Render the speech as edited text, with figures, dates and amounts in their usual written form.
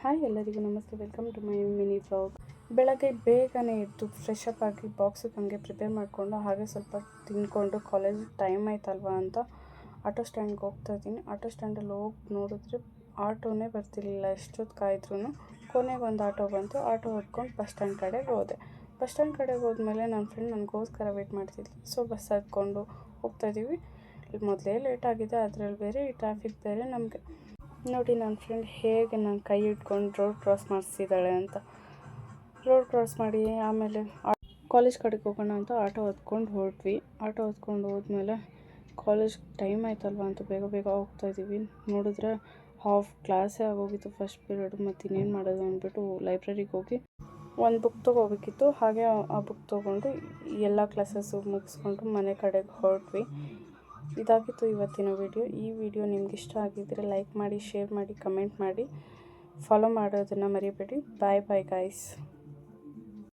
Hi ಎಲ್ಲರಿಗೂ ನಮಸ್ತೆ, welcome to my mini vlog. ಬೆಳಗ್ಗೆ ಬೇಗನೆ ಎದ್ದು ಫ್ರೆಶ್ ಅಪ್ ಆಗಿ ಬಾಕ್ಸಿಗೆ ಹಂಗೆ ಪ್ರಿಪೇರ್ ಮಾಡಿಕೊಂಡು ಹಾಗೆ ಸ್ವಲ್ಪ ತಿಂದ್ಕೊಂಡು ಕಾಲೇಜ್ ಟೈಮ್ ಆಯ್ತಲ್ವಾ ಅಂತ ಆಟೋ ಸ್ಟ್ಯಾಂಡ್ಗೆ ಹೋಗ್ತಾ ಇದ್ದೀನಿ. ಆಟೋ ಸ್ಟ್ಯಾಂಡಲ್ಲಿ ಹೋಗಿ ನೋಡಿದ್ರೆ ಆಟೋನೇ ಬರ್ತಿರ್ಲಿಲ್ಲ. ಎಷ್ಟೊತ್ತು ಕಾಯ್ದ್ರೂ ಕೊನೆಗೆ ಒಂದು ಆಟೋ ಬಂತು. ಆಟೋ ಹೊತ್ಕೊಂಡು ಬಸ್ ಸ್ಟ್ಯಾಂಡ್ ಕಡೆಗೆ ಹೋದೆ. ಬಸ್ ಸ್ಟ್ಯಾಂಡ್ ಕಡೆಗೆ ಹೋದ್ಮೇಲೆ ನನ್ನ ಫ್ರೆಂಡ್ ನನಗೋಸ್ಕರ ವೆಯ್ಟ್ ಮಾಡ್ತಿದ್ಲು. ಸೊ ಬಸ್ ಹತ್ಕೊಂಡು ಹೋಗ್ತಾಯಿದ್ದೀವಿ. ಮೊದಲೇ ಲೇಟ್ ಆಗಿದೆ, ಅದರಲ್ಲಿ ಬೇರೆ ಈ ಟ್ರಾಫಿಕ್ ಬೇರೆ. ನಮಗೆ ನೋಡಿ ನನ್ನ ಫ್ರೆಂಡ್ ಹೇಗೆ ನನ್ನ ಕೈ ಇಟ್ಕೊಂಡು ರೋಡ್ ಕ್ರಾಸ್ ಮಾಡಿಸಿದ್ದಾಳೆ ಅಂತ. ರೋಡ್ ಕ್ರಾಸ್ ಮಾಡಿ ಆಮೇಲೆ ಕಾಲೇಜ್ ಕಡೆಗೆ ಹೋಗೋಣ ಅಂತ ಆಟೋ ಹತ್ಕೊಂಡು ಹೊರಟ್ವಿ. ಆಟೋ ಹತ್ಕೊಂಡು ಹೋದ್ಮೇಲೆ ಕಾಲೇಜ್ ಟೈಮ್ ಆಯ್ತಲ್ವ ಅಂತ ಬೇಗ ಬೇಗ ಹೋಗ್ತಾಯಿದ್ದೀವಿ. ನೋಡಿದ್ರೆ ಹಾಫ್ ಕ್ಲಾಸೇ ಆಗೋಗಿತ್ತು ಫಸ್ಟ್ ಪೀರಿಯಡ್. ಮತ್ತು ಇನ್ನೇನು ಮಾಡೋದು ಅಂದ್ಬಿಟ್ಟು ಲೈಬ್ರರಿಗೆ ಹೋಗಿ ಒಂದು ಬುಕ್ ತೊಗೋಬೇಕಿತ್ತು. ಹಾಗೆ ಆ ಬುಕ್ ತೊಗೊಂಡು ಎಲ್ಲ ಕ್ಲಾಸಸ್ಸು ಮುಗಿಸ್ಕೊಂಡು ಮನೆ ಕಡೆಗೆ ಹೊರಟ್ವಿ. ಇದಾಗಿತ್ತು ಇವತ್ತಿನ ವಿಡಿಯೋ. ಈ ವಿಡಿಯೋ ನಿಮ್ಗೆ ಇಷ್ಟ ಆಗಿದ್ದರೆ ಲೈಕ್ ಮಾಡಿ, ಶೇರ್ ಮಾಡಿ, ಕಮೆಂಟ್ ಮಾಡಿ, ಫಾಲೋ ಮಾಡೋದನ್ನು ಮರಿಬೇಡಿ. ಬಾಯ್ ಬಾಯ್ ಗಾಯ್ಸ್.